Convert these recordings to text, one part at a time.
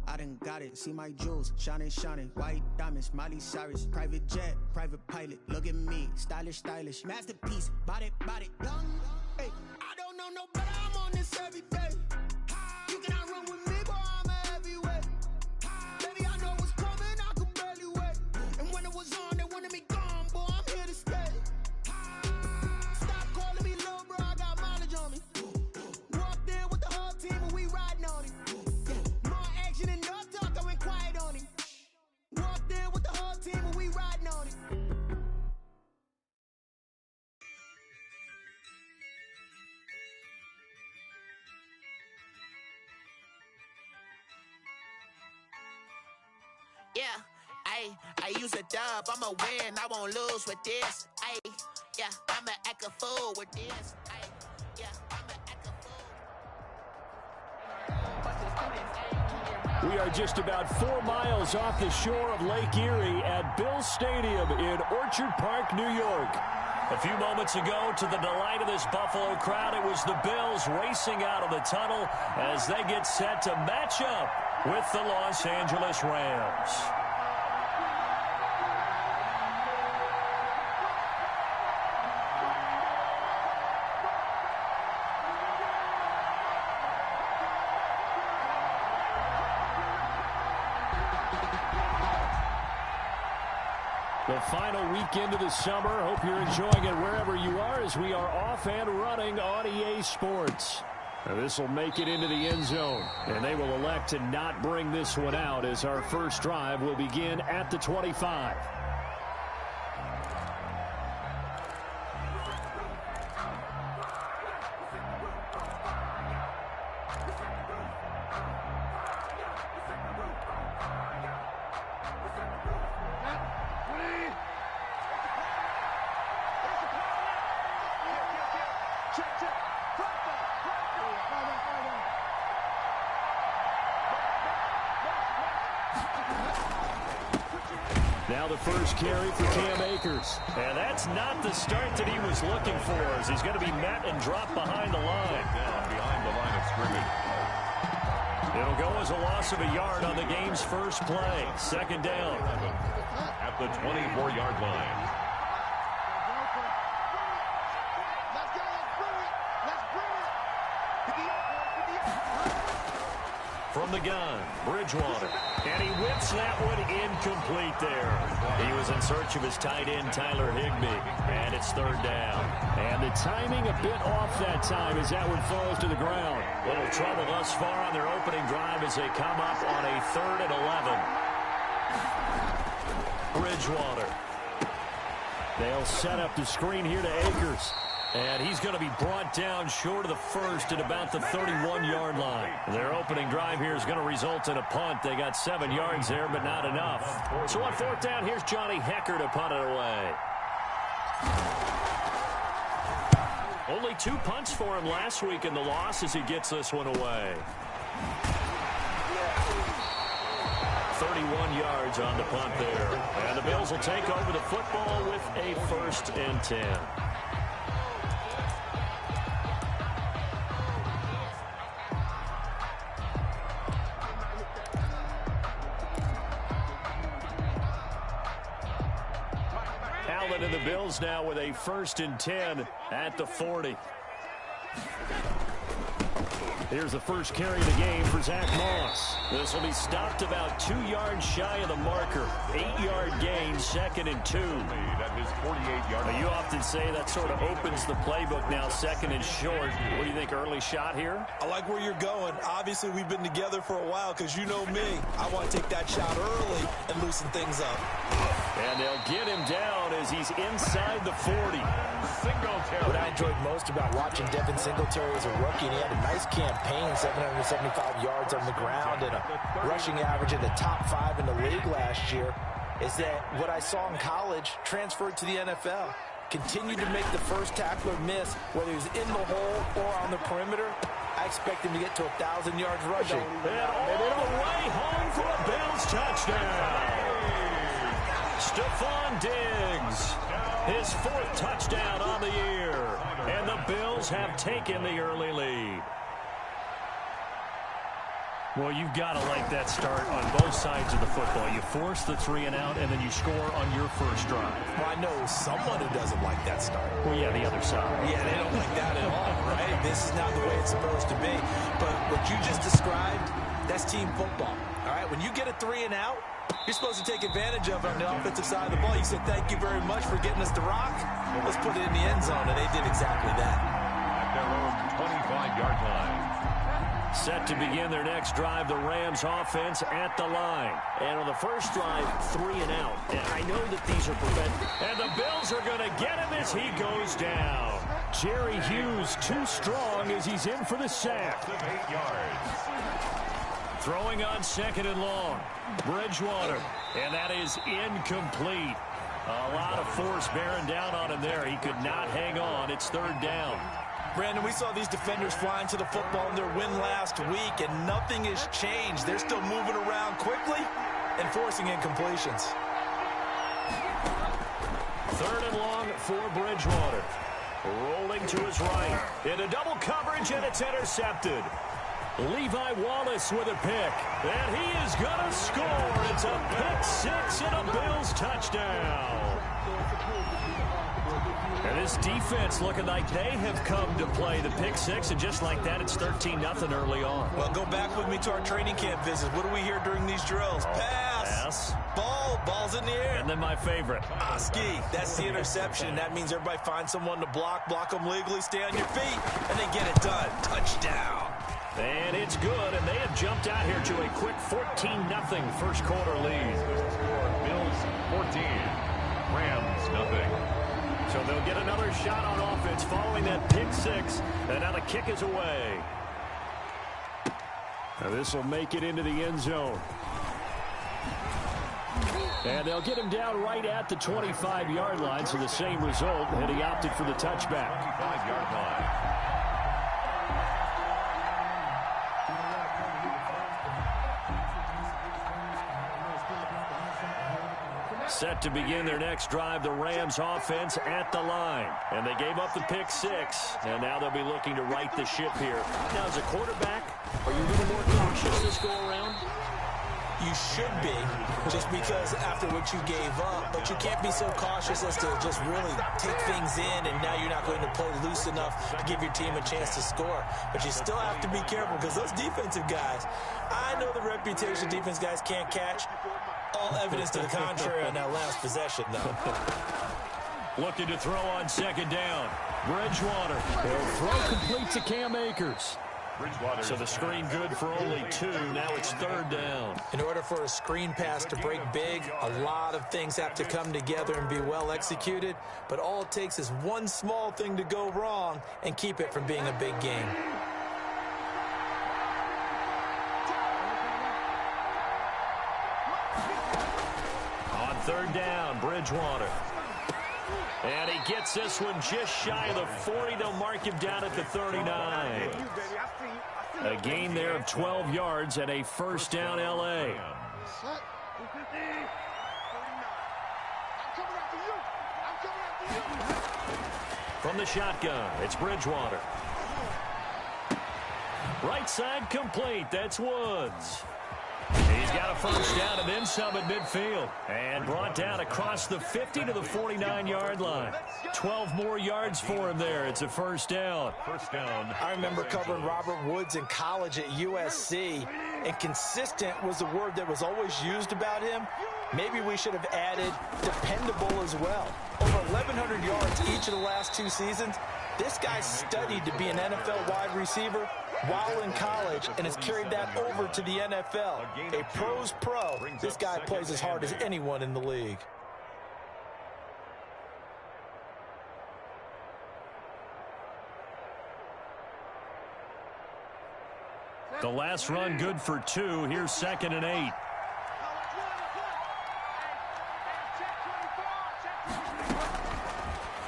I done got it. See my jewels, shining, shining. White diamonds, Miley Cyrus. Private jet, private pilot. Look at me, stylish, stylish. Masterpiece, body, body. Young, hey. I don't know no better. I'm on this every day. You cannot run with me, boy. I'm a heavyweight. Baby, I know what's coming. I could barely wait. And when it was on, they wanted me gone, boy. I'm here to stay. Stop calling me little bro. I got mileage on me. Walked in with the whole team and we riding on him. More action and no talk. I went quiet on him. Walked in with the whole team and we riding on him. Yeah, I use a dub, I'ma win, I won't lose with this. Yeah, I'ma act a fool with this. Yeah, I'ma act a fool. We are just about 4 miles off the shore of Lake Erie at Bill Stadium in Orchard Park, New York. A few moments ago, to the delight of this Buffalo crowd, it was the Bills racing out of the tunnel as they get set to match up with the Los Angeles Rams. The final weekend of the summer. Hope you're enjoying it wherever you are as we are off and running on EA Sports. This will make it into the end zone, and they will elect to not bring this one out as our first drive will begin at the 25. Now the first carry for Cam Akers. And that's not the start that he was looking for, as he's going to be met and dropped behind the line. Behind the line of scrimmage. It'll go as a loss of a yard on the game's first play. Second down. At the 24-yard line. From the gun, Bridgewater. And he whips that one incomplete there. He was in search of his tight end, Tyler Higbee. And it's third down. And the timing a bit off that time as that one falls to the ground. Little trouble thus far on their opening drive as they come up on a 3rd and 11. Bridgewater. They'll set up the screen here to Akers. And he's going to be brought down short of the first at about the 31-yard line. Their opening drive here is going to result in a punt. They got 7 yards there, but not enough. So on 4th down, here's Johnny Hecker to punt it away. Only 2 punts for him last week in the loss as he gets this one away. 31 yards on the punt there. And the Bills will take over the football with a 1st and 10. And the Bills now with a 1st and 10 at the 40. Here's the first carry of the game for Zach Moss. This will be stopped about 2 yards shy of the marker. 8-yard gain, 2nd and 2. At his 48-yard. You often say that sort of opens the playbook now, 2nd and short. What do you think, early shot here? I like where you're going. Obviously, we've been together for a while because you know me. I want to take that shot early and loosen things up. And they'll get him down as he's inside the 40. Singletary. What I enjoyed most about watching Devin Singletary as a rookie, and he had a nice campaign, 775 yards on the ground and a rushing average in the top 5 in the league last year, is that what I saw in college transferred to the NFL. Continued to make the first tackler miss, whether he's in the hole or on the perimeter. I expect him to get to 1,000 yards rushing. And all the way home for a Bills touchdown. Stephon Diggs, his 4th touchdown on the year. And the Bills have taken the early lead. Well, you've got to like that start on both sides of the football. You force the 3-and-out, and then you score on your first drive. Well, I know someone who doesn't like that start. Well, yeah, the other side. Yeah, they don't like that at all, right? This is not the way it's supposed to be. But what you just described, that's team football, all right? When you get a 3-and-out, you're supposed to take advantage of it on the offensive side of the ball. You said, thank you very much for getting us the rock. Let's put it in the end zone, and they did exactly that. At their own 25-yard line. Set to begin their next drive, the Rams offense at the line. And on the first drive, 3-and-out. And I know that these are prevented. And the Bills are going to get him as he goes down. Jerry Hughes too strong as he's in for the sack. 8 yards. Throwing on 2nd and long. Bridgewater. And that is incomplete. A lot of force bearing down on him there. He could not hang on. It's 3rd down. Brandon, we saw these defenders flying to the football in their win last week, and nothing has changed. They're still moving around quickly and forcing incompletions. 3rd and long for Bridgewater. Rolling to his right. Into double coverage, and it's intercepted. Levi Wallace with a pick. And he is going to score. It's a pick 6 and a Bills touchdown. And this defense looking like they have come to play the pick 6, and just like that, it's 13-0 early on. Well, go back with me to our training camp visits. What do we hear during these drills? Pass. Ball's in the air. And then my favorite. Ski, that's the interception. That means everybody finds someone to block them legally, stay on your feet, and they get it done. Touchdown. And it's good, and they have jumped out here to a quick 14-0 first quarter lead. Bills 14, Rams nothing. So they'll get another shot on offense following that pick 6, and now the kick is away. Now this will make it into the end zone. And they'll get him down right at the 25-yard line, so the same result, and he opted for the touchback. 25-yard line. Set to begin their next drive, the Rams offense at the line. And they gave up the pick 6, and now they'll be looking to right the ship here. Now, as a quarterback, are you a little more cautious this go around? You should be, just because after what you gave up, but you can't be so cautious as to just really take things in, and now you're not going to play loose enough to give your team a chance to score. But you still have to be careful, because those defensive guys, I know the reputation defense guys can't catch. All evidence to the contrary on that last possession, though. Looking to throw on 2nd down. Bridgewater. He'll throw complete to Cam Akers. So the screen good for only 2. Now it's 3rd down. In order for a screen pass to break big, a lot of things have to come together and be well executed. But all it takes is one small thing to go wrong and keep it from being a big game. On 3rd down, Bridgewater. And he gets this one just shy of the 40. They'll mark him down at the 39. A gain there of 12 yards and a 1st down, L.A. From the shotgun, it's Bridgewater. Right side complete. That's Woods. He's got a 1st down and then some at midfield. And brought down across the 50 to the 49-yard line. 12 more yards for him there. It's a 1st down. 1st down. I remember covering Robert Woods in college at USC, and consistent was the word that was always used about him. Maybe we should have added dependable as well. Over 1,100 yards each of the last 2 seasons. This guy studied to be an NFL wide receiver while in college and has carried that over to the NFL. A pro's pro. This guy plays as hard as anyone in the league. The last run good for 2. Here's 2nd and 8.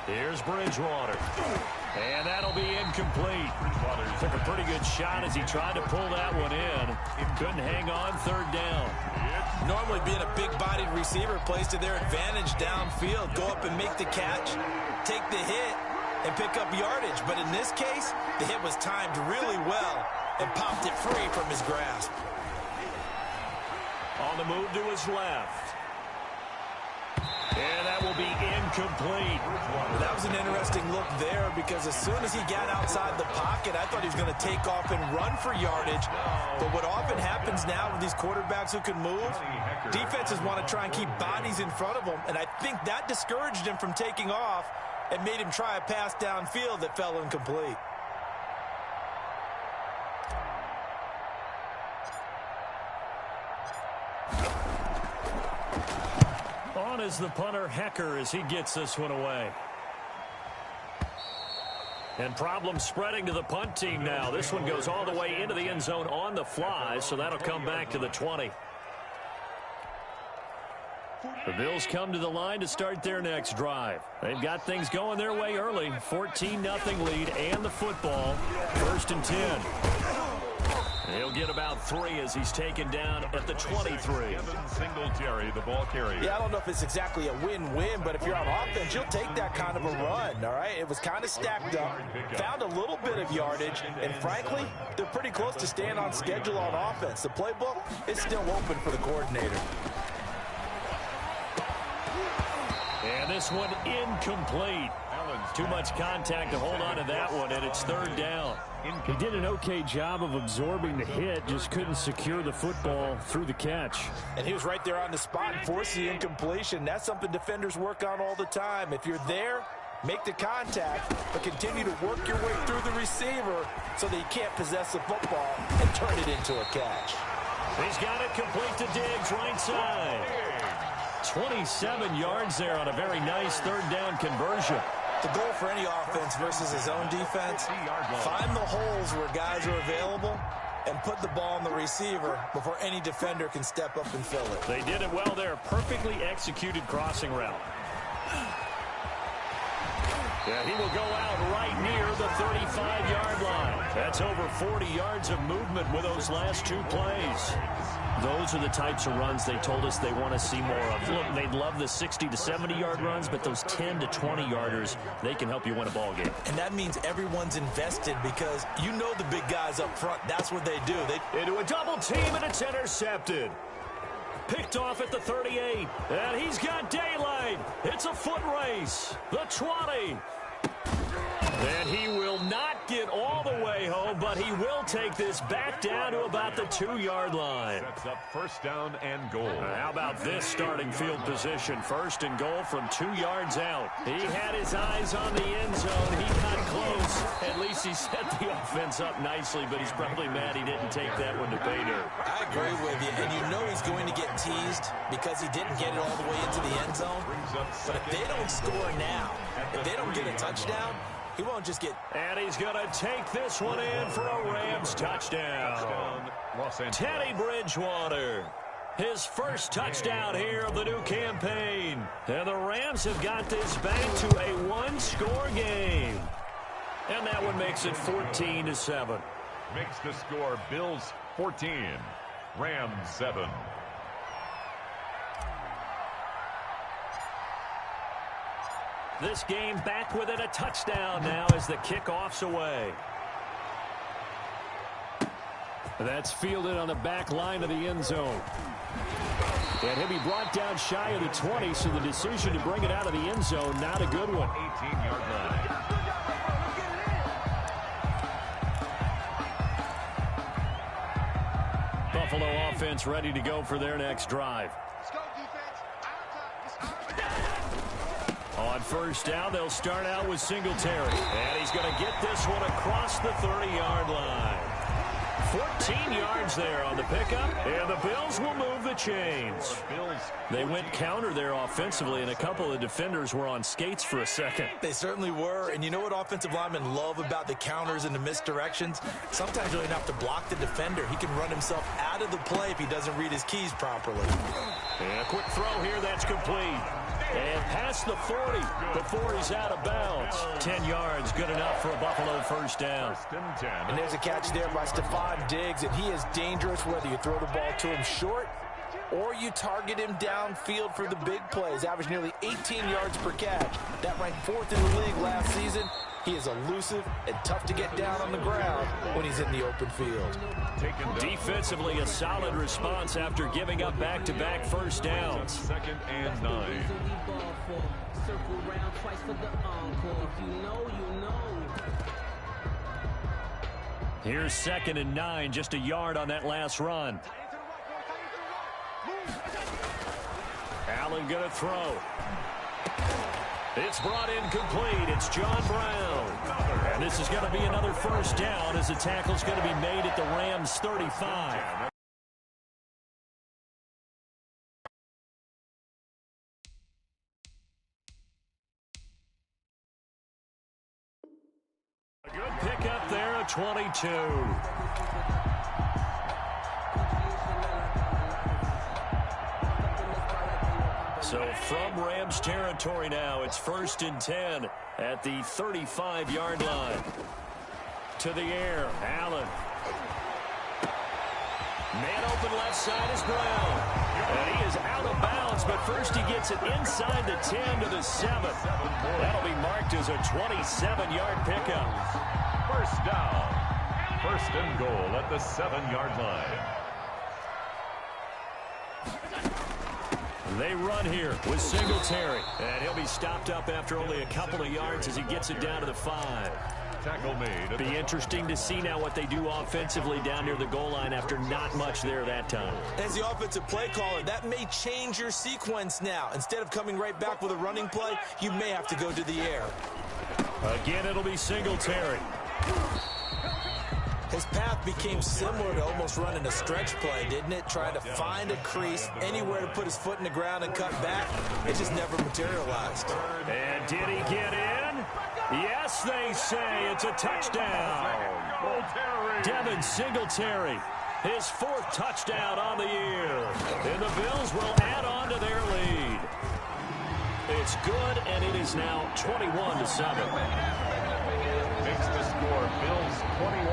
Here's Bridgewater. And that'll be incomplete. Bridgewater took a pretty good shot as he tried to pull that one in. Couldn't hang on. 3rd down. Normally being a big-bodied receiver plays to their advantage downfield. Go up and make the catch, take the hit, and pick up yardage. But in this case, the hit was timed really well and popped it free from his grasp. On the move to his left. And that will be incomplete. Well, that was an interesting look there because as soon as he got outside the pocket, I thought he was going to take off and run for yardage. But what often happens now with these quarterbacks who can move, defenses want to try and keep bodies in front of them. And I think that discouraged him from taking off and made him try a pass downfield that fell incomplete. On is the punter, Hecker, as he gets this one away. And problems spreading to the punt team now. This one goes all the way into the end zone on the fly, so that'll come back to the 20. The Bills come to the line to start their next drive. They've got things going their way early. 14-0 lead and the football. 1st and 10. He'll get about 3 as he's taken down at the 23. Singletary, the ball carrier. Yeah, I don't know if it's exactly a win-win, but if you're on offense, you'll take that kind of a run, all right? It was kind of stacked up, found a little bit of yardage, and frankly, they're pretty close to staying on schedule on offense. The playbook is still open for the coordinator. And this one incomplete. Too much contact to hold on to that one, and it's 3rd down. He did an okay job of absorbing the hit, just couldn't secure the football through the catch. And he was right there on the spot and forced the incompletion. That's something defenders work on all the time. If you're there, make the contact, but continue to work your way through the receiver so that he can't possess the football and turn it into a catch. He's got it complete to Diggs, right side. 27 yards there on a very nice 3rd down conversion. The goal for any offense versus his own defense, find the holes where guys are available and put the ball on the receiver before any defender can step up and fill it. They did it well there. Perfectly executed crossing route. Yeah, he will go out right near the 35-yard line. That's over 40 yards of movement with those last 2 plays. Those are the types of runs they told us they want to see more of. Look, they'd love the 60 to 70-yard runs, but those 10 to 20-yarders, they can help you win a ball game. And that means everyone's invested because you know the big guys up front. That's what they do. Into a double team, and it's intercepted. Picked off at the 38, and he's got daylight. It's a foot race. The 20. And he will not get all the way home, but he will take this back down to about the 2-yard line. Sets up 1st down and goal. How about this starting field position? 1st and goal from 2 yards out. He had his eyes on the end zone. He got close. At least he set the offense up nicely, but he's probably mad he didn't take that one to pay dirt. I agree with you, and you know he's going to get teased because he didn't get it all the way into the end zone. But if they don't score now, if they don't get a touchdown, he won't just get... And he's going to take this one in for a Rams touchdown. Teddy Bridgewater, his first touchdown here of the new campaign. And the Rams have got this back to a 1-score game. And that one makes it 14-7. Makes the score Bills 14, Rams 7. This game back within a touchdown now as the kickoff's away. That's fielded on the back line of the end zone. And he'll be brought down shy of the 20, so the decision to bring it out of the end zone, not a good one. 18-yard line. Buffalo offense ready to go for their next drive. On 1st down, they'll start out with Singletary. And he's going to get this one across the 30-yard line. 14 yards there on the pickup, and the Bills will move the chains. They went counter there offensively, and a couple of defenders were on skates for a second. They certainly were, and you know what offensive linemen love about the counters and the misdirections? Sometimes you don't even have to block the defender. He can run himself out of the play if he doesn't read his keys properly. And a quick throw here, that's complete. And past the 40 before he's out of bounds. 10 yards, good enough for a Buffalo 1st down. 1st and 10. And there's a catch there by Stephon Diggs, and he is dangerous whether you throw the ball to him short or you target him downfield for the big plays. Averaged nearly 18 yards per catch. That ranked 4th in the league last season. He is elusive and tough to get down on the ground when he's in the open field. Defensively, a solid response after giving up back-to-back first downs. 2nd and 9. Here's 2nd and 9, just a yard on that last run. Allen going to throw. It's brought in complete. It's John Brown. And this is going to be another first down as the tackle's going to be made at the Rams' 35. A good pickup there at 22. So from Rams territory now, it's 1st and 10 at the 35-yard line. To the air, Allen. Man open left side is Brown. And he is out of bounds, but first he gets it inside the 10 to the 7. That'll be marked as a 27-yard pickup. First down. 1st and goal at the 7-yard line. They run here with Singletary. And he'll be stopped up after only a couple of yards as he gets it down to the 5. Tackle made. Be interesting to see now what they do offensively down near the goal line after not much there that time. As the offensive play caller, that may change your sequence now. Instead of coming right back with a running play, you may have to go to the air. Again, it'll be Singletary. His path became similar to almost running a stretch play, didn't it? Trying to find a crease, anywhere to put his foot in the ground and cut back. It just never materialized. And did he get in? Yes, they say it's a touchdown. Devin Singletary, his 4th touchdown on the year. And the Bills will add on to their lead. It's good, and it is now 21-7. Makes the score Bills 21,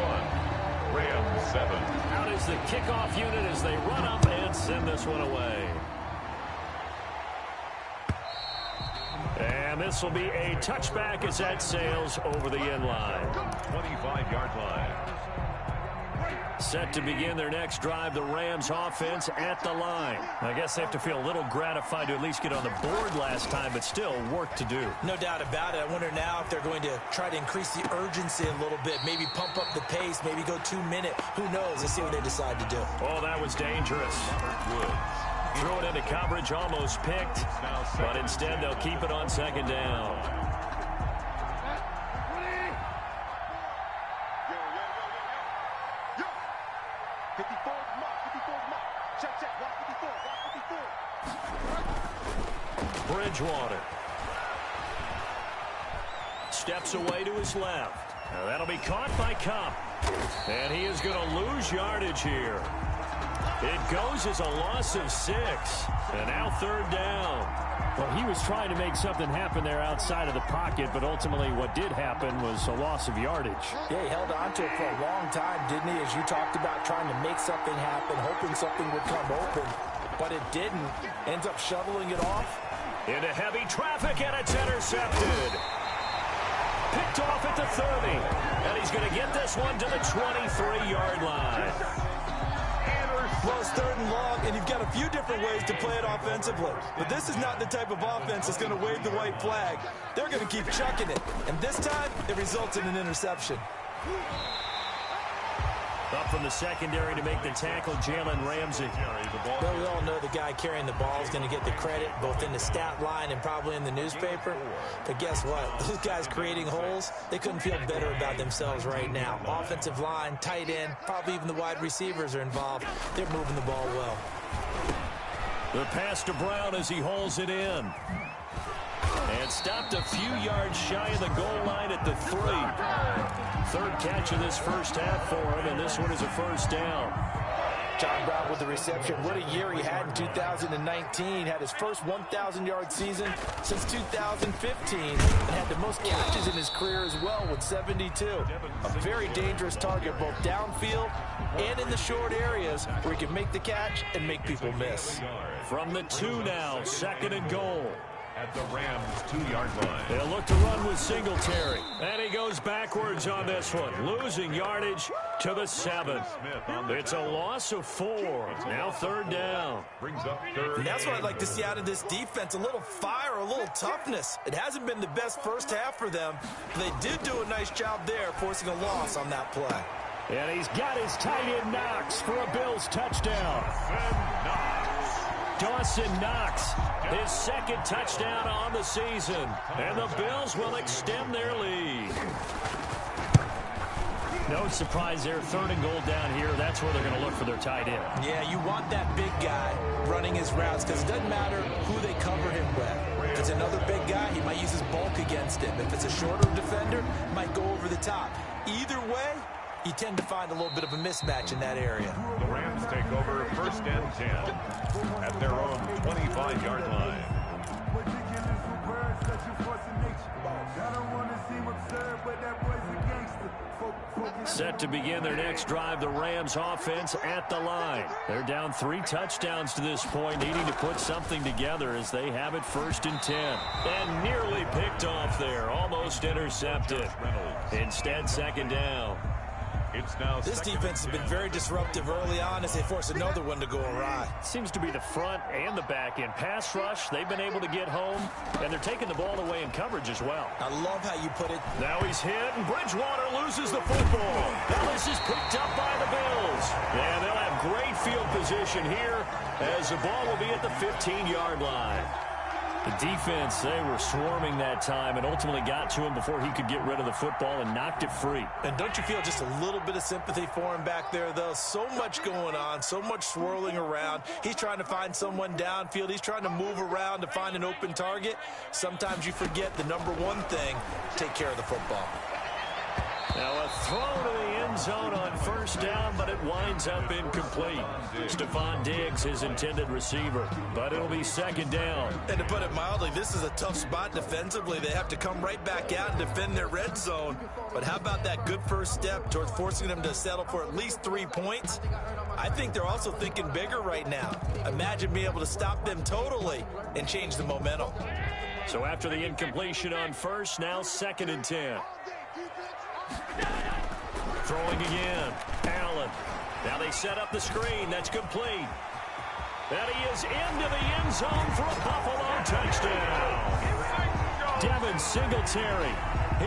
Rams 7. Out is the kickoff unit as they run up and send this one away. And this will be a touchback as that sails over the end line. 25-yard line. Set to begin their next drive, the Rams offense at the line. I guess they have to feel a little gratified to at least get on the board last time, but still work to do. No doubt about it. I wonder now if they're going to try to increase the urgency a little bit, maybe pump up the pace, maybe go 2-minute. Who knows? Let's see what they decide to do. Oh, that was dangerous. Threw it into coverage, almost picked, but instead they'll keep it on 2nd down. Bridgewater steps away to his left. Now that'll be caught by Cup. And he is going to lose yardage here. It goes as a loss of 6. And now 3rd down. Well, he was trying to make something happen there outside of the pocket, but ultimately what did happen was a loss of yardage. Yeah, he held on to it for a long time, didn't he? As you talked about, trying to make something happen, hoping something would come open. But it didn't. Ends up shoveling it off. Into heavy traffic, and it's intercepted. Picked off at the 30. And he's going to get this one to the 23-yard line. Well, it's 3rd and long, and you've got a few different ways to play it offensively. But this is not the type of offense that's going to wave the white flag. They're going to keep chucking it. And this time, it results in an interception. Up from the secondary to make the tackle, Jalen Ramsey. Well, we all know the guy carrying the ball is going to get the credit, both in the stat line and probably in the newspaper. But guess what? Those guys creating holes, they couldn't feel better about themselves right now. Offensive line, tight end, probably even the wide receivers are involved. They're moving the ball well. The pass to Brown as he holds it in. And stopped a few yards shy of the goal line at the 3. 3rd catch of this first half for him, and this one is a 1st down. John Brown with the reception. What a year he had in 2019. Had his first 1,000-yard season since 2015. And had the most catches in his career as well with 72. A very dangerous target both downfield and in the short areas where he can make the catch and make people miss. From the 2 now, 2nd and goal. at the Rams' 2-yard line. They'll look to run with Singletary. And he goes backwards on this one, losing yardage to the 7. It's a loss of 4. Now 3rd down. Brings up 3rd. And that's what I'd like to see out of this defense, a little fire, a little toughness. It hasn't been the best first half for them. They did do a nice job there, forcing a loss on that play. And he's got his tight end Knox for a Bills touchdown. Dawson Knox, his 2nd touchdown on the season. And the Bills will extend their lead. No surprise there, 3rd and goal down here. That's where they're going to look for their tight end. Yeah, you want that big guy running his routes because it doesn't matter who they cover him with. If it's another big guy, he might use his bulk against him. If it's a shorter defender, he might go over the top. Either way, you tend to find a little bit of a mismatch in that area. The Rams take over 1st and 10 at their own 25-yard line. Set to begin their next drive, the Rams offense at the line. They're down 3 touchdowns to this point, needing to put something together as they have it 1st and 10. And nearly picked off there, almost intercepted. Instead, 2nd down. This defense has been very disruptive early on as they force another one to go awry. Seems to be the front and the back end. Pass rush, they've been able to get home, and they're taking the ball away in coverage as well. I love how you put it. Now he's hit, and Bridgewater loses the football. Now this is picked up by the Bills. And they'll have great field position here as the ball will be at the 15-yard line. The defense, they were swarming that time and ultimately got to him before he could get rid of the football and knocked it free. And don't you feel just a little bit of sympathy for him back there, though? So much going on, so much swirling around. He's trying to find someone downfield. He's trying to move around to find an open target. Sometimes you forget the number one thing, take care of the football. Now a throw to the end zone on 1st down, but it winds up incomplete. Stephon Diggs, his intended receiver, but it'll be 2nd down. And to put it mildly, this is a tough spot defensively. They have to come right back out and defend their red zone. But how about that good first step towards forcing them to settle for at least 3 points? I think they're also thinking bigger right now. Imagine being able to stop them totally and change the momentum. So after the incompletion on 1st, now 2nd and 10. Throwing again. Allen. Now they set up the screen. That's complete. And he is into the end zone for a Buffalo touchdown. Devin Singletary.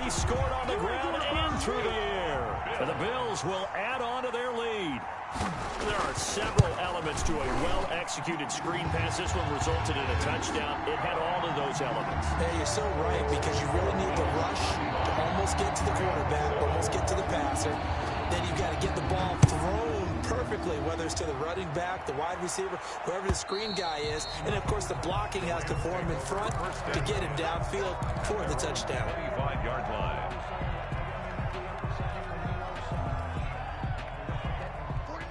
He scored on the ground and through the air. And the Bills will add on to their lead. There are several elements to a well-executed screen pass. This one resulted in a touchdown. It had all of those elements. Yeah, you're so right, because you really need the rush to almost get to the quarterback, almost get to the passer. Then you've got to get the ball thrown perfectly, whether it's to the running back, the wide receiver, whoever the screen guy is. And, of course, the blocking has to form in front to get him downfield for the touchdown. 25-yard line.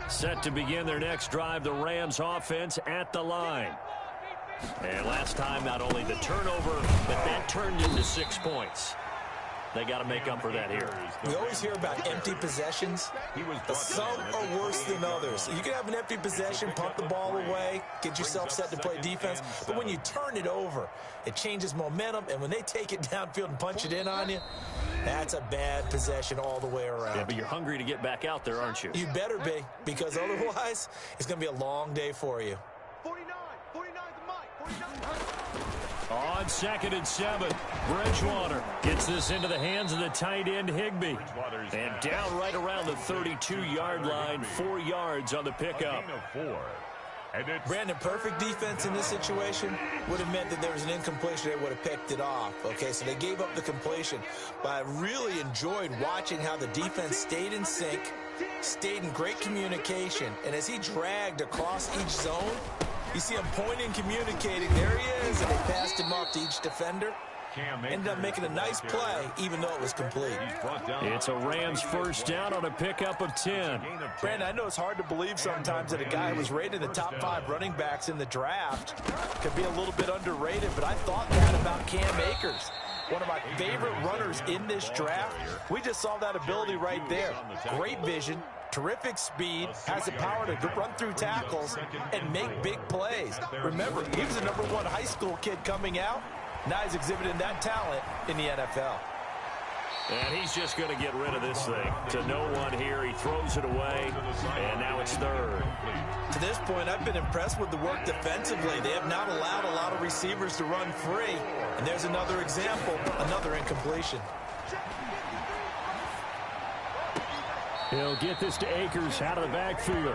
Set to begin their next drive, the Rams offense at the line. And last time, not only the turnover, but that turned into 6 points. They got to make up for that here. We always hear about empty possessions, but some are worse than others. You can have an empty possession, pump the ball away, get yourself set to play defense, but when you turn it over, it changes momentum, and when they take it downfield and punch it in on you, that's a bad possession all the way around. Yeah, but you're hungry to get back out there, aren't you? You better be, because otherwise, it's going to be a long day for you. 49 to Mike, 49. On 2nd and 7, Bridgewater gets this into the hands of the tight end Higbee. And down right around the 32-yard line, 4 yards on the pickup. Brandon, perfect defense in this situation would have meant that there was an incompletion. They would have picked it off. Okay, so they gave up the completion. But I really enjoyed watching how the defense stayed in sync, stayed in great communication. And as he dragged across each zone, you see him pointing, communicating. There he is, and they passed him off to each defender. Ended up making a nice play, even though it was complete. It's a Rams 1st down on a pickup of 10. Brandon, I know it's hard to believe sometimes that a guy who was rated in the top 5 running backs in the draft could be a little bit underrated, but I thought that about Cam Akers. One of my favorite runners in this draft. We just saw that ability right there. Great vision, terrific speed, has the power to run through tackles and make big plays. Remember, he was the #1 high school kid coming out. Now he's exhibiting that talent in the NFL. And he's just going to get rid of this thing. To no one here, he throws it away, and now it's third. To this point, I've been impressed with the work defensively. They have not allowed a lot of receivers to run free. And there's another example, another incompletion. He'll get this to Akers out of the backfield.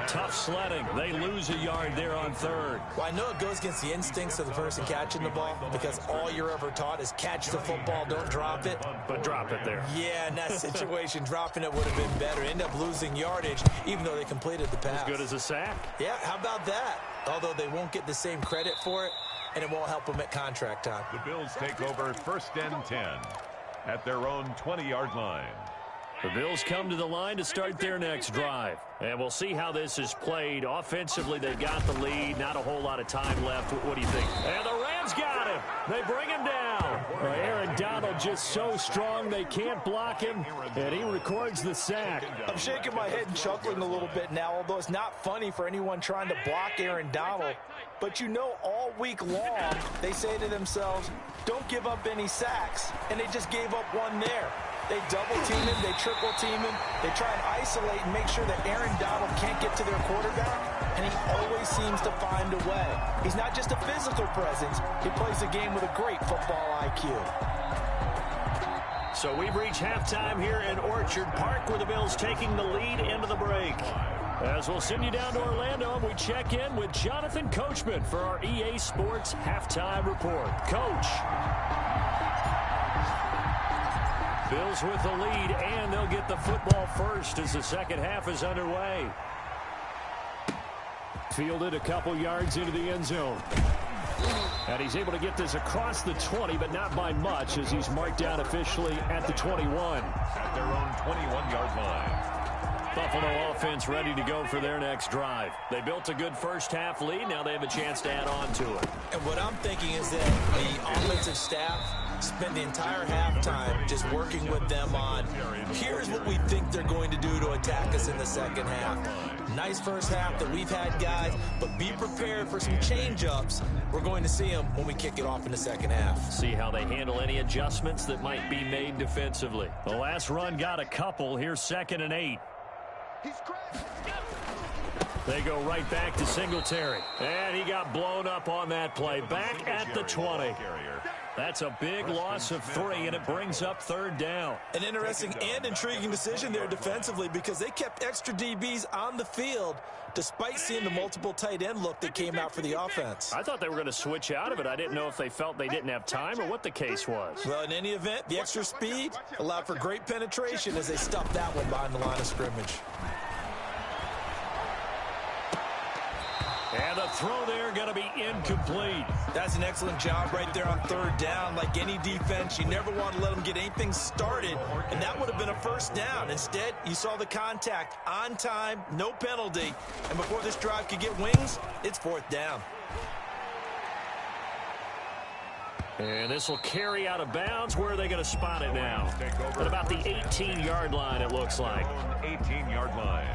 Tough sledding. They lose a yard there on third. Well, I know it goes against the instincts of the person catching the ball because all you're ever taught is catch the football, don't drop it. But drop it there. Yeah, in that situation, dropping it would have been better. End up losing yardage, even though they completed the pass. As good as a sack. Yeah, how about that? Although they won't get the same credit for it, and it won't help them at contract time. The Bills take over 1st and 10 at their own 20-yard line. The Bills come to the line to start their next drive. And we'll see how this is played. Offensively, they've got the lead. Not a whole lot of time left. What do you think? And the Rams got him. They bring him down. Aaron Donald just so strong they can't block him. And he records the sack. I'm shaking my head and chuckling a little bit now, although it's not funny for anyone trying to block Aaron Donald. But you know all week long they say to themselves, don't give up any sacks. And they just gave up one there. They double-team him, they triple-team him, they try and isolate and make sure that Aaron Donald can't get to their quarterback, and he always seems to find a way. He's not just a physical presence, he plays the game with a great football IQ. So we've reached halftime here in Orchard Park with the Bills taking the lead into the break. As we'll send you down to Orlando, we check in with Jonathan Coachman for our EA Sports Halftime Report. Coach. Bills with the lead, and they'll get the football first as the second half is underway. Fielded a couple yards into the end zone. And he's able to get this across the 20, but not by much as he's marked down officially at the 21. At their own 21-yard line. Buffalo offense ready to go for their next drive. They built a good first half lead. Now they have a chance to add on to it. And what I'm thinking is that the offensive staff spent the entire halftime just working with them on, here's what we think they're going to do to attack us in the second half. Nice first half that we've had, guys, but be prepared for some change-ups. We're going to see them when we kick it off in the second half. See how they handle any adjustments that might be made defensively. The last run got a couple. Here's 2nd and 8. They go right back to Singletary. And he got blown up on that play. Back at the 20. That's a big loss of 3, and it brings up 3rd down. An interesting and intriguing decision there defensively because they kept extra DBs on the field despite seeing the multiple tight end look that came out for the offense. I thought they were going to switch out of it. I didn't know if they felt they didn't have time or what the case was. Well, in any event, the extra speed allowed for great penetration as they stuffed that one behind the line of scrimmage. And the throw there going to be incomplete. That's an excellent job right there on 3rd down. Like any defense, you never want to let them get anything started, and that would have been a first down. Instead, you saw the contact on time, no penalty, and before this drive could get wings, it's 4th down. And this will carry out of bounds. Where are they going to spot it now? At about the 18-yard line, it looks like. 18-yard line.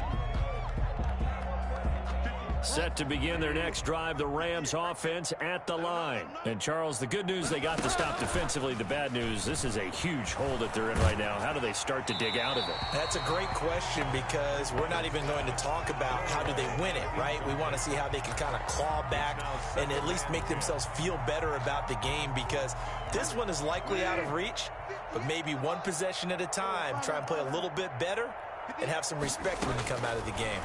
Set to begin their next drive, the Rams offense at the line. And, Charles, the good news, they got to stop defensively. The bad news, this is a huge hole that they're in right now. How do they start to dig out of it? That's a great question because we're not even going to talk about how do they win it, right? We want to see how they can kind of claw back and at least make themselves feel better about the game because this one is likely out of reach, but maybe one possession at a time. Try and play a little bit better and have some respect when you come out of the game.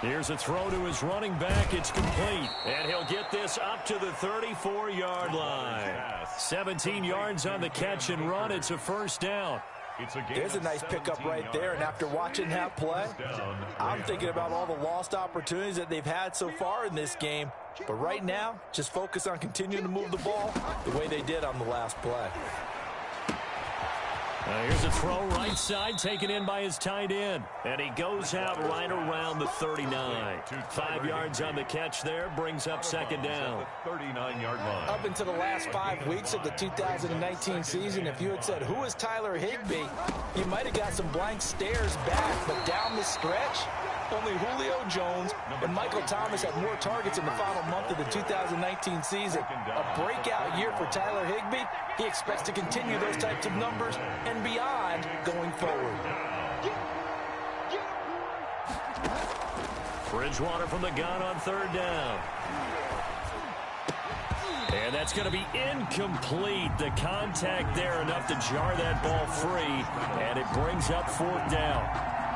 Here's a throw to his running back. It's complete. And he'll get this up to the 34-yard line. 17 yards on the catch and run. It's a first down. There's a nice pickup right there, and after watching that play, I'm thinking about all the lost opportunities that they've had so far in this game. But right now, just focus on continuing to move the ball the way they did on the last play. Here's a throw right side, taken in by his tight end. And he goes out right around the 39. 5 yards on the catch there, brings up 2nd down. 39-yard line. Up into the last 5 weeks of the 2019 season, if you had said, who is Tyler Higbee, you might have got some blank stares back. But down the stretch, only Julio Jones and Michael Thomas had more targets in the final month of the 2019 season. A breakout year for Tyler Higbee. He expects to continue those types of numbers and beyond going forward. Bridgewater from the gun on third down. And that's going to be incomplete. The contact there enough to jar that ball free, and it brings up fourth down.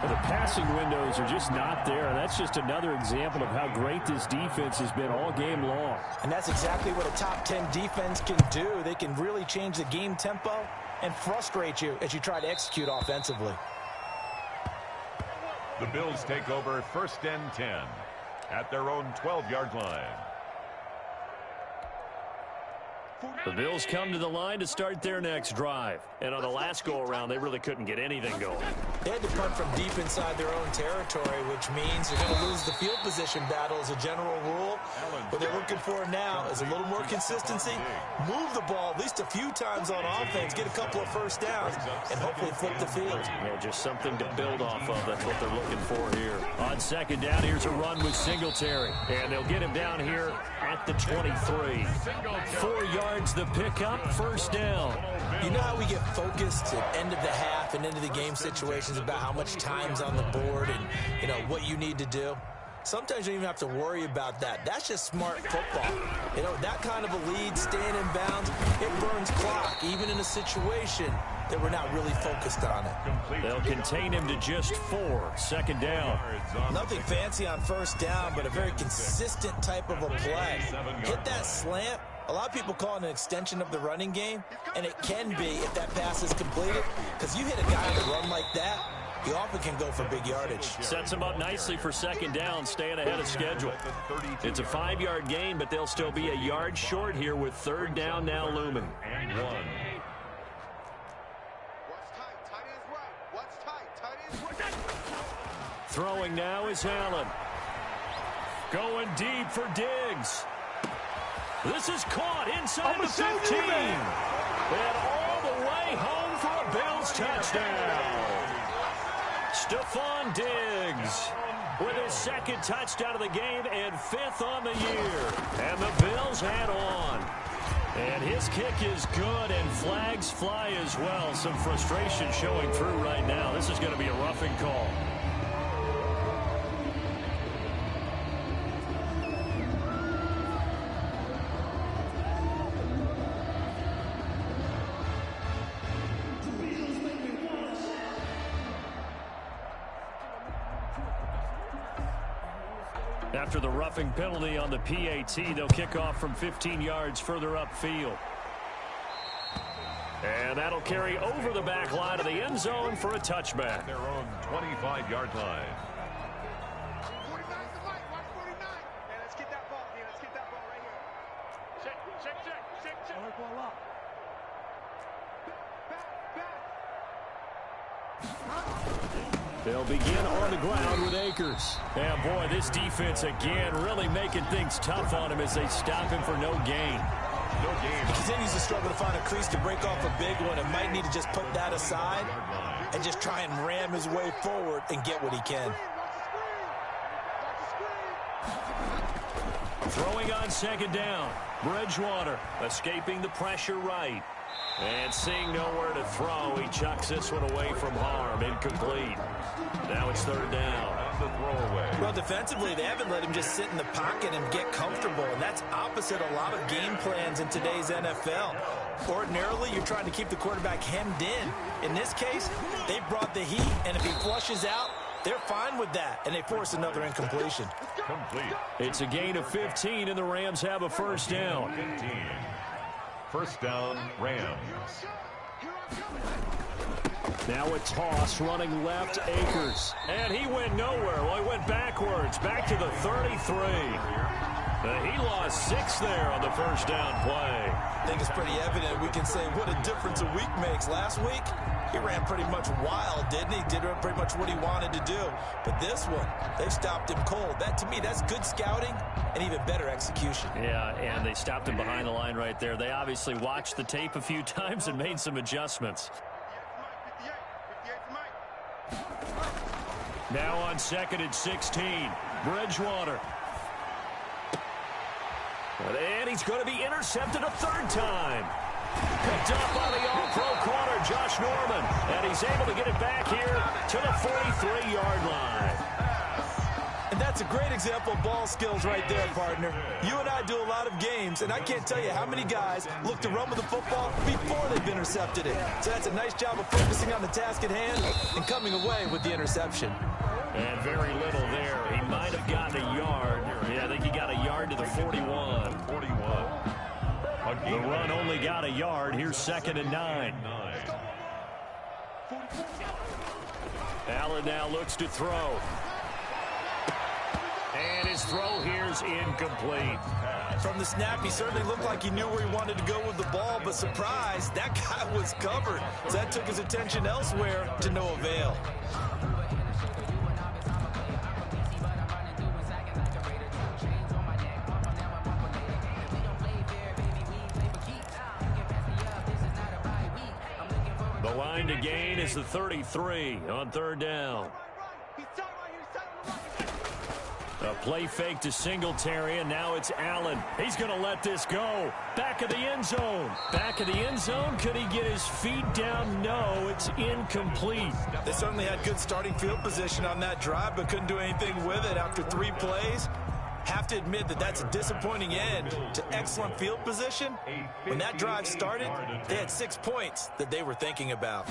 Well, the passing windows are just not there, and that's just another example of how great this defense has been all game long. And that's exactly what a top 10 defense can do. They can really change the game tempo and frustrate you as you try to execute offensively. The Bills take over 1st and 10 at their own 12-yard line. The Bills come to the line to start their next drive. And on the last go-around, they really couldn't get anything going. They had to punt from deep inside their own territory, which means you're going to lose the field position battle as a general rule. What they're looking for now is a little more consistency. Move the ball at least a few times on offense, get a couple of first downs, and hopefully flip the field. Well, just something to build off of. That's what they're looking for here. On second down, here's a run with Singletary. And they'll get him down here at the 23. 4 yards the pickup, first down. You know how we get focused at end of the half and into the game situations about how much time's on the board and, you know, what you need to do? Sometimes you don't even have to worry about that. That's just smart football. You know, that kind of a lead, staying in bounds, it burns clock, even in a situation that we're not really focused on it. They'll contain him to just 4, second down. Nothing fancy on first down, but a very consistent type of a play. Hit that slant. A lot of people call it an extension of the running game, and it can be if that pass is completed, because you hit a guy on a run like that, he often can go for big yardage. Sets him up nicely for second down, staying ahead of schedule. It's a 5-yard gain, but they'll still be a yard short here with third down now looming. And 1. Throwing now is Allen. Going deep for Diggs. This is caught inside the 15. And all the way home for a Bills touchdown. Stephon Diggs with his second touchdown of the game and 5th on the year. And the Bills head on. And his kick is good, and flags fly as well. Some frustration showing through right now. This is going to be a roughing call. After the roughing penalty on the PAT, they'll kick off from 15 yards further upfield. And that'll carry over the back line of the end zone for a touchback. Their own 25-yard line. 49 to Mike. Watch 49. Yeah, let's get that ball here. Let's get that ball right here. Check. Ball up. Back. They'll begin on the ground with Akers. And boy, this defense again really making things tough on him as they stop him for no gain. He continues to struggle to find a crease to break off a big one and might need to just put that aside and just try and ram his way forward and get what he can. Throwing on second down. Bridgewater escaping the pressure right. And seeing nowhere to throw, he chucks this one away from harm. Incomplete. Now it's third down. Well, defensively, they haven't let him just sit in the pocket and get comfortable, and that's opposite a lot of game plans in today's NFL. Ordinarily, you're trying to keep the quarterback hemmed in. In this case, they brought the heat, and if he flushes out, they're fine with that, and they force another incompletion. Complete. It's a gain of 15, and the Rams have a first down. 15. First down, Rams. Now a toss running left, Akers. And he went nowhere. Well, he went backwards, back to the 33. He lost 6 there on the first down play. I think it's pretty evident. We can say what a difference a week makes. Last week, he ran pretty much wild, didn't he? Did pretty much what he wanted to do. But this one, they stopped him cold. That, to me, that's good scouting and even better execution. Yeah, and they stopped him behind the line right there. They obviously watched the tape a few times and made some adjustments. Now on 2nd and 16, Bridgewater. And he's going to be intercepted a third time. Picked up by the all-pro corner, Josh Norman. And he's able to get it back here to the 43-yard line. And that's a great example of ball skills right there, partner. You and I do a lot of games, and I can't tell you how many guys look to run with the football before they've intercepted it. So that's a nice job of focusing on the task at hand and coming away with the interception. And very little there. He might have gotten a yard. Yeah, I think he got a yard to the 41. The run only got a yard. Here's 2nd and 9. Allen now looks to throw. And his throw here's incomplete. From the snap, he certainly looked like he knew where he wanted to go with the ball, but surprise, that guy was covered. So that took his attention elsewhere to no avail. The line to gain is the 33 on 3rd down. A play fake to Singletary, and now it's Allen. He's going to let this go. Back of the end zone. Back of the end zone. Could he get his feet down? No, it's incomplete. They certainly had good starting field position on that drive, but couldn't do anything with it after 3 plays. Have to admit that that's a disappointing end to excellent field position. When that drive started, they had 6 points that they were thinking about.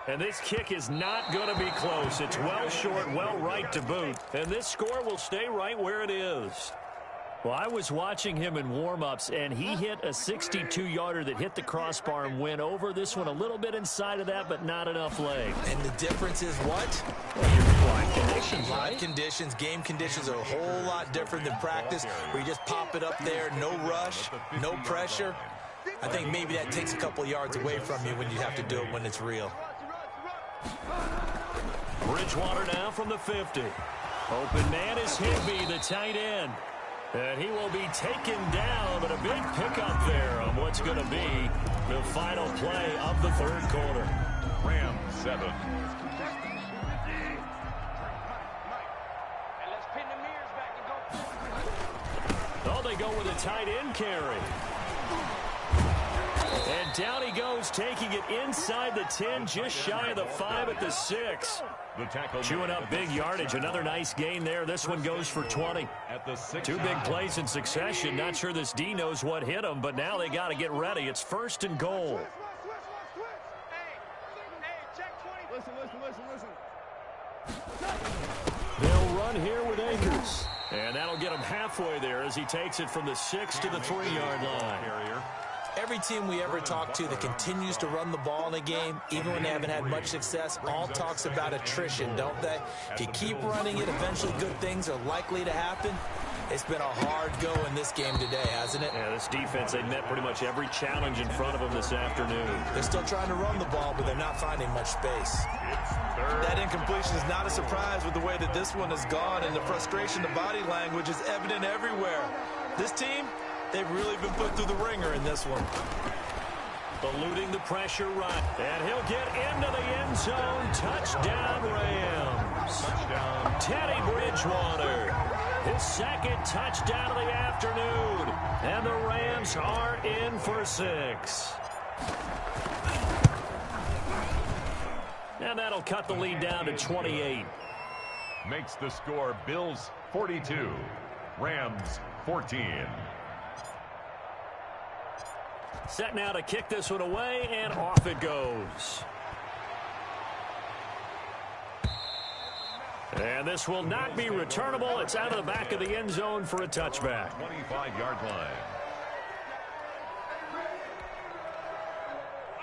And this kick is not going to be close. It's well short, well right to boot. And this score will stay right where it is. Well, I was watching him in warm-ups, and he hit a 62-yarder that hit the crossbar and went over. This one a little bit inside of that, but not enough leg. And the difference is what? Live conditions, Live conditions, game conditions are a whole lot different than practice, where you just pop it up there, no rush, no pressure. I think maybe that takes a couple yards away from you when you have to do it when it's real. Bridgewater now from the 50. Open man is Higbee, the tight end. And he will be taken down, but a big pickup there on what's going to be the final play of the 3rd quarter. Rams 7. Oh, they go with a tight end carry. And down he goes, taking it inside the 10, just shy of the 5 at the 6. Chewing up big yardage. Another nice gain there. This one goes for 20. 2 big plays in succession. Not sure this D knows what hit him, but now they got to get ready. It's 1st and goal. They'll run here with Akers. And that'll get him halfway there as he takes it from the 6 to the 3-yard line. Every team we ever talk to that continues to run the ball in a game, even when they haven't had much success, all talks about attrition, don't they? If you keep running it, eventually good things are likely to happen. It's been a hard go in this game today, hasn't it? Yeah, this defense, they met pretty much every challenge in front of them this afternoon. They're still trying to run the ball, but they're not finding much space. That incompletion is not a surprise with the way that this one has gone, and the frustration, the body language is evident everywhere. This team, they've really been put through the ringer in this one. Eluding the pressure right. And he'll get into the end zone. Touchdown, Rams. Teddy Bridgewater. His 2nd touchdown of the afternoon. And the Rams are in for 6. And that'll cut the lead down to 28. Makes the score Bills 42, Rams 14. Set now to kick this one away, and off it goes. And this will not be returnable. It's out of the back of the end zone for a touchback. 25-yard line.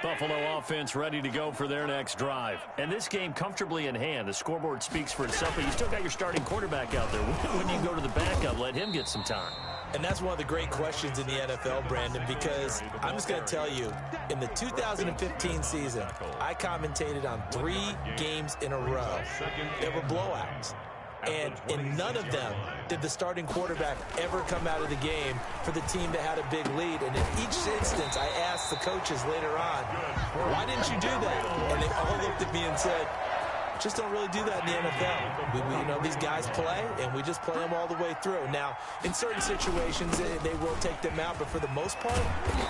Buffalo offense ready to go for their next drive. And this game comfortably in hand. The scoreboard speaks for itself, but you still got your starting quarterback out there. When you go to the backup, let him get some time. And that's one of the great questions in the NFL, Brandon, because I'm just going to tell you, in the 2015 season, I commentated on 3 games in a row. There were blowouts. And in none of them did the starting quarterback ever come out of the game for the team that had a big lead. And in each instance, I asked the coaches later on, why didn't you do that? And they all looked at me and said, just don't really do that in the NFL. These guys play, and we just play them all the way through. Now, in certain situations, they will take them out, but for the most part,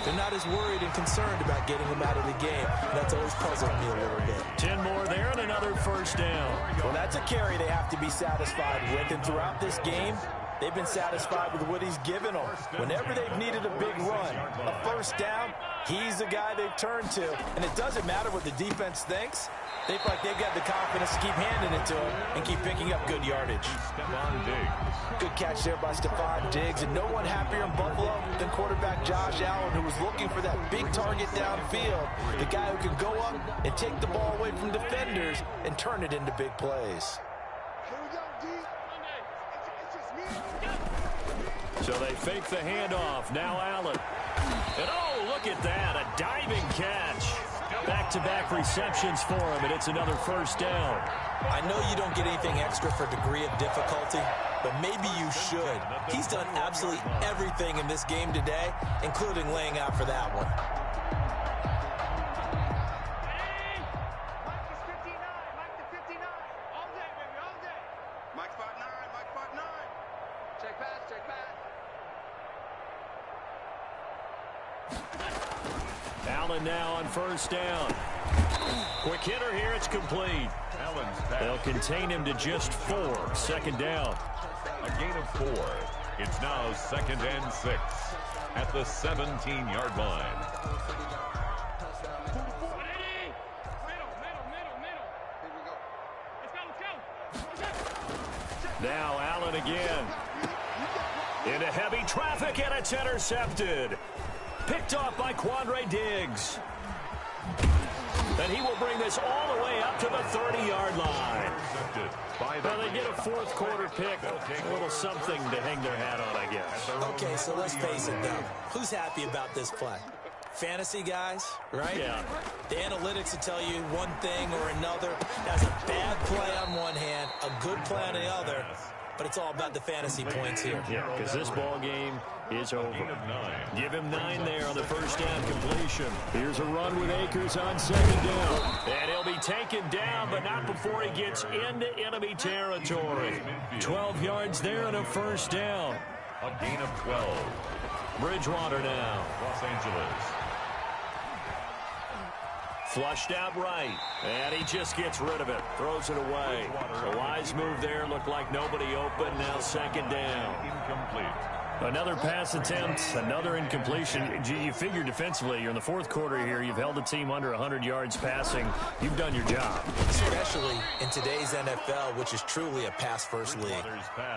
they're not as worried and concerned about getting them out of the game. And that's always puzzled me a little bit. 10 more there and another first down. Well, that's a carry they have to be satisfied with, and throughout this game, they've been satisfied with what he's given them. Whenever they've needed a big run, a first down, he's the guy they've turned to. And it doesn't matter what the defense thinks. They feel like they've got the confidence to keep handing it to him and keep picking up good yardage. Good catch there by Stephon Diggs. And no one happier in Buffalo than quarterback Josh Allen, who was looking for that big target downfield. The guy who can go up and take the ball away from defenders and turn it into big plays. So they fake the handoff. Now Allen. And oh, look at that. A diving catch. Back-to-back receptions for him, and it's another first down. I know you don't get anything extra for degree of difficulty, but maybe you should. He's done absolutely everything in this game today, including laying out for that one. Allen now on first down. Quick hitter here, it's complete. They'll contain him to just 4. Second down. A gain of 4. It's now 2nd and 6 at the 17-yard line. Now Allen again. Into heavy traffic, and it's intercepted. Picked off by Quandre Diggs. And he will bring this all the way up to the 30-yard line. Well, they get a fourth quarter pick. A little something to hang their hat on, I guess. Okay, so let's face it, though. Who's happy about this play? Fantasy guys, right? Yeah. The analytics will tell you one thing or another. That's a bad play on one hand, a good play on the other. But it's all about the fantasy points here. Yeah, because this ball game is over. Give him 9 there on the first down completion. Here's a run with Akers on second down. And he'll be taken down, but not before he gets into enemy territory. 12 yards there and a first down. A gain of 12. Bridgewater now. Los Angeles. Flushed out right, and he just gets rid of it, throws it away. A wise move there, looked like nobody open, now second down. Incomplete. Another pass attempt, another incompletion. You figure defensively, you're in the fourth quarter here, you've held the team under 100 yards passing. You've done your job. Especially in today's NFL, which is truly a pass-first league.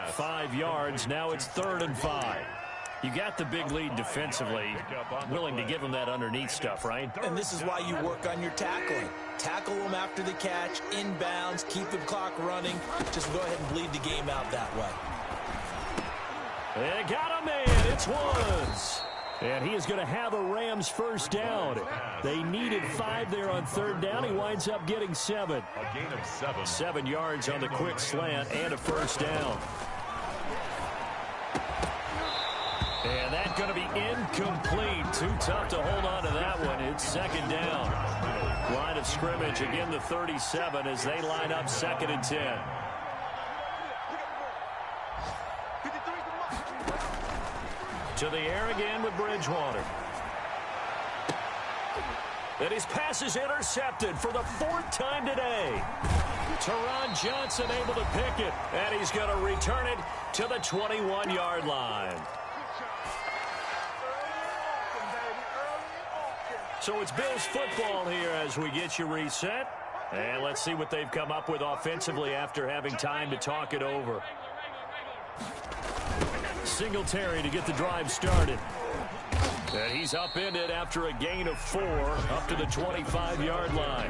5 yards, now it's 3rd and 5. You got the big lead defensively, willing to give them that underneath stuff, right? And this is why you work on your tackling. Tackle them after the catch, inbounds, keep the clock running. Just go ahead and bleed the game out that way. They got a man. It's Woods. And he is going to have a Rams first down. They needed 5 there on 3rd down. He winds up getting 7. A gain of 7. 7 yards on the quick slant and a first down. And that's going to be incomplete. Too tough to hold on to that one. It's second down. Line of scrimmage, again the 37 as they line up 2nd and 10. To the air again with Bridgewater. And his pass is intercepted for the 4th time today. Teron Johnson able to pick it, and he's going to return it to the 21-yard line. So it's Bills football here as we get you reset. And let's see what they've come up with offensively after having time to talk it over. Singletary to get the drive started. And he's upended after a gain of 4 up to the 25-yard line.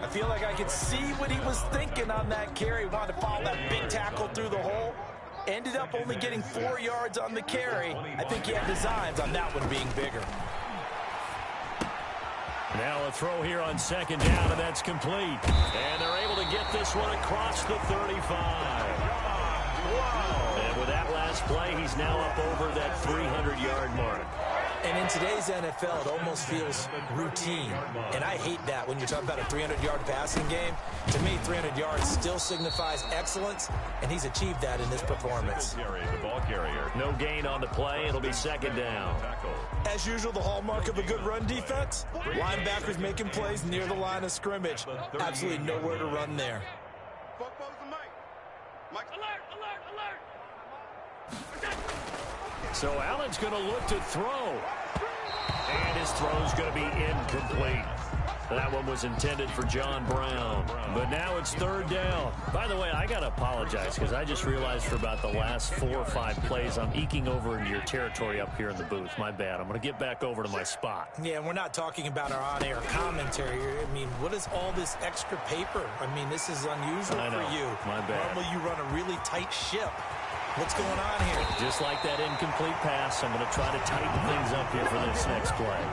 I feel like I could see what he was thinking on that carry. Wanted to follow that big tackle through the hole. Ended up only getting 4 yards on the carry. I think he had designs on that one being bigger. Now a throw here on second down, and that's complete. And they're able to to get this one across the 35. And with that last play, he's now up over that 300-yard mark. And in today's NFL, it almost feels routine. And I hate that when you're talking about a 300-yard passing game. To me, 300 yards still signifies excellence, and he's achieved that in this performance. The ball carrier. No gain on the play. It'll be second down. As usual, the hallmark of a good run defense, linebackers making plays near the line of scrimmage. Absolutely nowhere to run there. So Allen's going to look to throw. And his throw's going to be incomplete. That one was intended for John Brown. But now it's third down. By the way, I got to apologize because I just realized for about the last 4 or 5 plays, I'm eking over into your territory up here in the booth. My bad. I'm going to get back over to my spot. Yeah, we're not talking about our on-air commentary. I mean, what is all this extra paper? I mean, this is unusual for you. My bad. Normally you run a really tight ship. What's going on here? Just like that incomplete pass, I'm going to try to tighten things up here for this next play.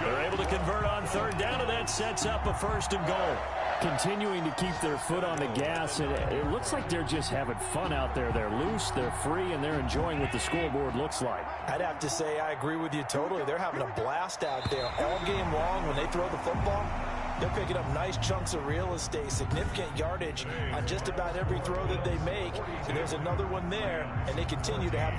They're able to convert on third down, and that sets up a 1st and goal. Continuing to keep their foot on the gas, and it looks like they're just having fun out there. They're loose, they're free, and they're enjoying what the scoreboard looks like. I'd have to say I agree with you totally. They're having a blast out there all game long when they throw the football. They're picking up nice chunks of real estate, significant yardage on just about every throw that they make. And there's another one there, and they continue to have